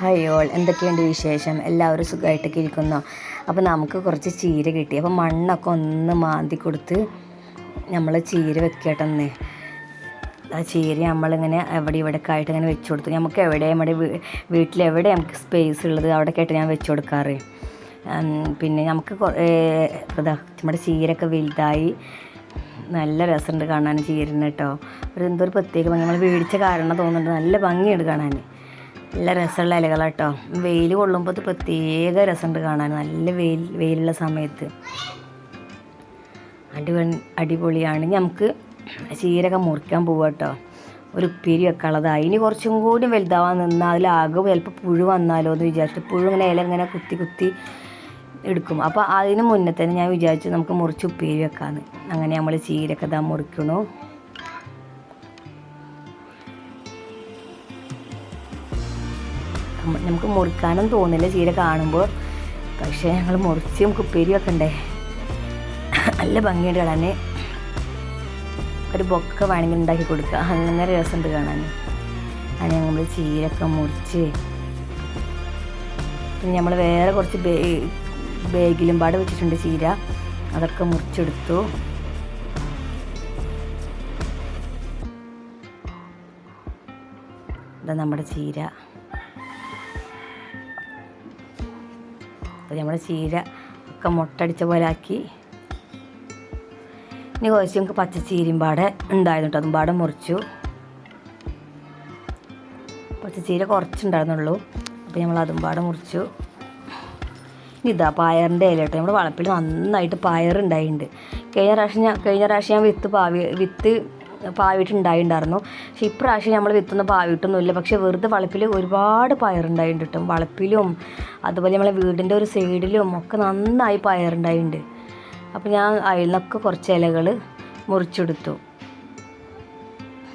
Hi all, എന്തൊക്കെയുണ്ട് വിശേഷം? എല്ലാവരും സുഖമായിട്ടൊക്കെ ഇരിക്കുന്നോ? അപ്പോൾ നമുക്ക് കുറച്ച് ചീര കിട്ടി. അപ്പോൾ മണ്ണൊക്കെ ഒന്ന് മാന്തി കൊടുത്ത് നമ്മൾ ചീര വെക്കട്ടെന്നേ. ആ ചീര നമ്മളിങ്ങനെ അവിടെ ഇവിടെയൊക്കെ ആയിട്ട് ഇങ്ങനെ വെച്ച് കൊടുത്തു. നമുക്ക് എവിടെ നമ്മുടെ വീട്ടിലെവിടെ നമുക്ക് സ്പേസ് ഉള്ളത് അവിടെയൊക്കെ ആയിട്ട് ഞാൻ വെച്ച് കൊടുക്കാറ്. പിന്നെ നമുക്ക് നമ്മുടെ ചീരയൊക്കെ വലുതായി നല്ല രസമുണ്ട് കാണാൻ ചീരന് കേട്ടോ. എന്തൊരു പ്രത്യേക ഭംഗി, നമ്മൾ മേടിച്ച കാരണം തോന്നുന്നുണ്ട്. നല്ല ഭംഗിയുണ്ട് കാണാൻ, നല്ല രസമുള്ള ഇലകളാട്ടോ. വെയിൽ കൊള്ളുമ്പോൾ അത് പ്രത്യേക രസമുണ്ട് കാണാൻ. നല്ല വെയിലുള്ള സമയത്ത് അടിപൊളിയാണ്. നമുക്ക് ചീരയൊക്കെ മുറിക്കാൻ പോവുക കേട്ടോ. ഒരു ഉപ്പേരി വെക്കാനുള്ളതായി. ഇനി കുറച്ചും കൂടി വലുതാവാൻ നിന്നാൽ അതിലാകും ചിലപ്പോൾ പുഴു വന്നാലോ എന്ന് വിചാരിച്ചിട്ട് പുഴു ഇങ്ങനെ ഇല ഇങ്ങനെ കുത്തി എടുക്കും. അപ്പോൾ അതിന് മുന്നേ തന്നെ ഞാൻ വിചാരിച്ചു നമുക്ക് മുറിച്ച് ഉപ്പേരി വെക്കാമെന്ന്. അങ്ങനെ നമ്മൾ ചീരയൊക്കെ ഇതാ മുറിക്കണു. നമുക്ക് മുറിക്കാനും തോന്നില്ല ചീര കാണുമ്പോൾ, പക്ഷേ ഞങ്ങൾ മുറിച്ച് നമുക്ക് ഉപ്പേരി വെക്കണ്ടേ. നല്ല ഭംഗിയുണ്ട് കാണാൻ. ഒരു ബൊക്കെ വേണമെങ്കിൽ ഉണ്ടാക്കി കൊടുക്കുക, അങ്ങനെ രസമുണ്ട് കാണാൻ. അങ്ങനെ നമ്മൾ ചീരയൊക്കെ മുറിച്ച് പിന്നെ നമ്മൾ വേറെ കുറച്ച് ബാഗിലും പാടെ വെച്ചിട്ടുണ്ട് ചീര, അതൊക്കെ മുറിച്ചെടുത്തു. ഇതാ നമ്മുടെ ചീര. അപ്പോൾ നമ്മൾ ചീര ഒക്കെ മുട്ടടിച്ച പോലെ ആക്കി. ഇനി കുറച്ച് നമുക്ക് പച്ചച്ചീരയും പാടെ ഉണ്ടായിരുന്നു കേട്ടോ, അതും പാടെ മുറിച്ചു. പച്ചച്ചീര കുറച്ചുണ്ടായിരുന്നുള്ളൂ, അപ്പോൾ നമ്മൾ അതും പാടെ മുറിച്ചു. ഇതാ പയറിൻ്റെ ഇല കേട്ടോ. നമ്മുടെ വളപ്പിൽ നന്നായിട്ട് പയറുണ്ടായിട്ടുണ്ട്. കഴിഞ്ഞ പ്രാവശ്യം ഞാൻ വിത്ത് പാവിട്ടുണ്ടായിട്ടുണ്ടായിരുന്നു. പക്ഷെ ഇപ്രാവശ്യം നമ്മൾ വിത്തൊന്നും പാവിട്ടൊന്നുമില്ല. പക്ഷെ വെറുതെ വളപ്പിൽ ഒരുപാട് പയറുണ്ടായിട്ടുണ്ട് കേട്ടോ. വളപ്പിലും അതുപോലെ നമ്മളെ വീടിൻ്റെ ഒരു സൈഡിലും ഒക്കെ നന്നായി പയറുണ്ടായിട്ടുണ്ട്. അപ്പോൾ ഞാൻ അതിൽ നിന്നൊക്കെ കുറച്ച് ഇലകൾ മുറിച്ചെടുത്തു.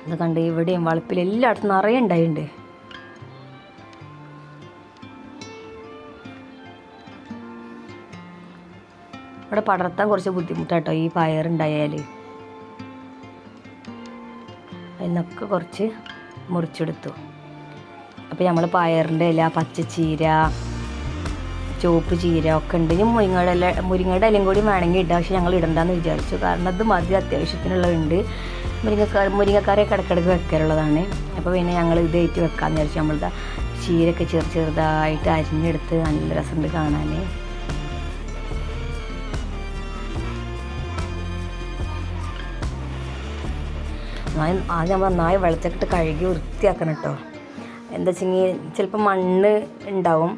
ഇത് കണ്ട് ഇവിടെയും വളപ്പിൽ എല്ലായിടത്തും നിറയെ ഉണ്ടായിട്ടുണ്ട്. ഇവിടെ പടർത്താൻ കുറച്ച് ബുദ്ധിമുട്ടാട്ടോ ഈ പയറുണ്ടായാൽ. അതിനൊക്കെ കുറച്ച് മുറിച്ചെടുത്തു. അപ്പോൾ നമ്മൾ പയറിൻ്റെ ഇല, പച്ചച്ചീര, ചുവപ്പ് ചീര ഒക്കെ ഉണ്ട്. ഇനി മുരിങ്ങയുടെ ഇലയും കൂടി വേണമെങ്കിൽ ഇടാം, പക്ഷെ ഞങ്ങൾ ഇടണ്ടെന്ന് വിചാരിച്ചു. കാരണം അത് മതി, അത്യാവശ്യത്തിനുള്ളതുണ്ട്. മുരിങ്ങക്കാരൊക്കെ ഇടയ്ക്കിടയ്ക്ക് വെക്കാറുള്ളതാണ്. അപ്പോൾ പിന്നെ ഞങ്ങൾ ഇതായിട്ട് വെക്കാമെന്ന് വിചാരിച്ചു. നമ്മളിതാ ചീരയൊക്കെ ചെറുതായിട്ട് അരിഞ്ഞെടുത്ത് നല്ല രസമുണ്ട് കാണാൻ. ആദ്യം നമ്മൾ നന്നായി വെള്ളത്തിലിട്ട് കഴുകി വൃത്തിയാക്കണം കേട്ടോ. എന്താ വെച്ചെങ്കിൽ ചിലപ്പോൾ മണ്ണ് ഉണ്ടാവും.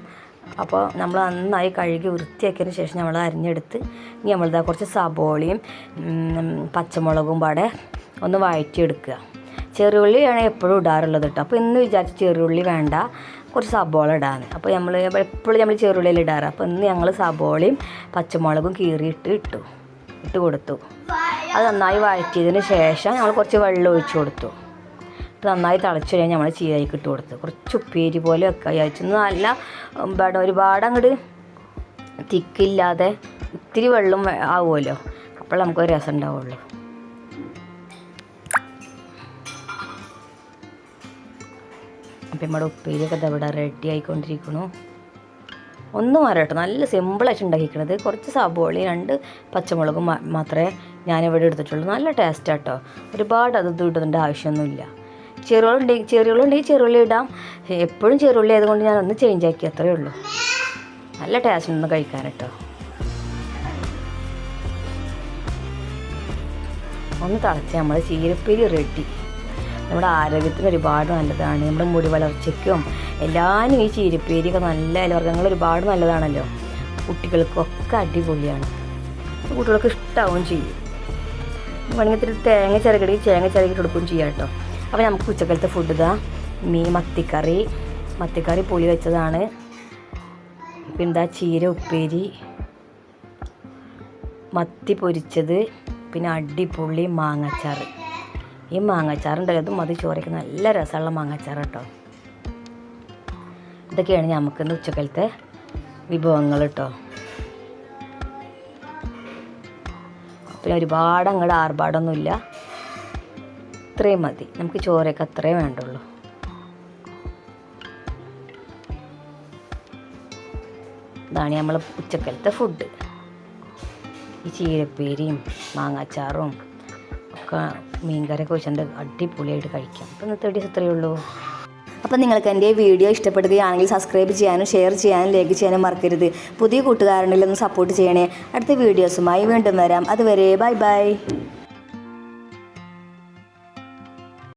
അപ്പോൾ നമ്മൾ നന്നായി കഴുകി വൃത്തിയാക്കിയതിന് ശേഷം നമ്മൾ അരിഞ്ഞെടുത്ത് ഇനി നമ്മളിതാ കുറച്ച് സബോളയും പച്ചമുളകും പാടെ ഒന്ന് വഴറ്റിയെടുക്കുക. ചെറിയുള്ളിയാണ് എപ്പോഴും ഇടാറുള്ളത് കേട്ടോ. അപ്പോൾ ഇന്ന് വിചാരിച്ച് ചെറിയുള്ളി വേണ്ട, കുറച്ച് സബോള ഇടാന്ന്. അപ്പോൾ നമ്മൾ എപ്പോഴും നമ്മൾ ചെറിയുള്ളിയിൽ ഇടാറ്. അപ്പോൾ ഇന്ന് ഞങ്ങൾ സബോളയും പച്ചമുളകും കീറിയിട്ട് ഇട്ട് കൊടുത്തു. അത് നന്നായി വഴറ്റിയതിന് ശേഷം നമ്മൾ കുറച്ച് വെള്ളം ഒഴിച്ച് കൊടുത്തു. നന്നായി തിളച്ച് കഴിഞ്ഞാൽ നമ്മൾ ചീരയ്ക്ക് ഇട്ട് കൊടുത്തു. കുറച്ച് ഉപ്പേരി പോലെ വെക്കുക വിചാരിച്ചു. നല്ല ഒരുപാട് അങ്ങോട്ട് തിക്കില്ലാതെ ഇത്തിരി വെള്ളം ആവുമല്ലോ, അപ്പോൾ നമുക്കൊരു രസം ഉണ്ടാവുള്ളൂ. അപ്പം നമ്മുടെ ഉപ്പേരിയൊക്കെ ഇവിടെ റെഡി ആയിക്കൊണ്ടിരിക്കണു. ഒന്നും മാറട്ടോ, നല്ല സിമ്പിളായിട്ട് ഉണ്ടാക്കിക്കണത്. കുറച്ച് സബോളയും 2 പച്ചമുളകും മാത്രമേ ഞാനിവിടെ എടുത്തിട്ടുള്ളൂ. നല്ല ടേസ്റ്റാട്ടോ. ഒരുപാട് അത് ഇടേണ്ട ആവശ്യമൊന്നുമില്ല. ചെറിയുള്ളുണ്ടെങ്കിൽ ചെറുള്ളി ഇടാം. എപ്പോഴും ചെറുള്ളി ആയതുകൊണ്ട് ഞാനൊന്ന് ചേഞ്ച് ആക്കി, അത്രയേ ഉള്ളൂ. നല്ല ടേസ്റ്റ് ഒന്ന് കഴിക്കാൻ കേട്ടോ. ഒന്ന് തിളച്ച് നമ്മൾ ചീരപ്പേരി റെഡി. നമ്മുടെ ആരോഗ്യത്തിന് ഒരുപാട് നല്ലതാണ്. നമ്മുടെ മുടി വളർച്ചയ്ക്കും എല്ലാവരും ഈ ചീരപ്പേരിയൊക്കെ നല്ല ഇലവർഗ്ഗങ്ങൾ ഒരുപാട് നല്ലതാണല്ലോ. കുട്ടികൾക്കൊക്കെ അടിപൊളിയാണ്. കുട്ടികൾക്ക് ഇഷ്ടമാവുകയും ചെയ്യും. വേണമെങ്കിൽ ഇത്തിരി തേങ്ങ ചിരകി കൊടുക്കുകയും ചെയ്യാം കേട്ടോ. അപ്പോൾ നമുക്ക് ഉച്ചക്കലത്തെ ഫുഡ് ഇതാ മത്തിക്കറി പുളി വെച്ചതാണ്. പിന്നെ ചീര ഉപ്പേരി, മത്തി പൊരിച്ചത്, പിന്നെ അടിപൊളി മാങ്ങാച്ചാറ്. ഈ മാങ്ങാച്ചാറുണ്ടല്ലോ, അതും മതി ചോറയ്ക്ക് നല്ല രസമുള്ള മാങ്ങാച്ചാറ് കേട്ടോ. ഇതൊക്കെയാണ് നമുക്കിന്ന് ഉച്ചക്കലത്തെ വിഭവങ്ങൾ കേട്ടോ. പിന്നെ ഒരുപാട് അങ്ങോട്ട് ആർഭാടൊന്നുമില്ല, ഇത്രയും മതി. നമുക്ക് ചോറൊക്കെ അത്രയും വേണ്ടുള്ളൂ. ഇതാണ് നമ്മൾ ഉച്ചക്കലത്തെ ഫുഡ്. ഈ ചീരപ്പേരിയും മാങ്ങാച്ചാറും ഒക്കെ മീൻകറിയൊക്കെ വെച്ചിട്ട് അടിപൊളിയായിട്ട് കഴിക്കാം. അപ്പോൾ ഇന്നത്തെ വീഡിയോസ് ഇത്രയേ ഉള്ളൂ. അപ്പോൾ നിങ്ങൾക്ക് എൻ്റെ വീഡിയോ ഇഷ്ടപ്പെടുകയാണെങ്കിൽ സബ്സ്ക്രൈബ് ചെയ്യാനും ഷെയർ ചെയ്യാനും ലൈക്ക് ചെയ്യാനും മറക്കരുത്. പുതിയ കൂട്ടുകാരുണ്ടെങ്കിൽ ഒന്ന് സപ്പോർട്ട് ചെയ്യണേ. അടുത്ത വീഡിയോസുമായി വീണ്ടും വരാം. അതുവരെ ബൈ ബൈ.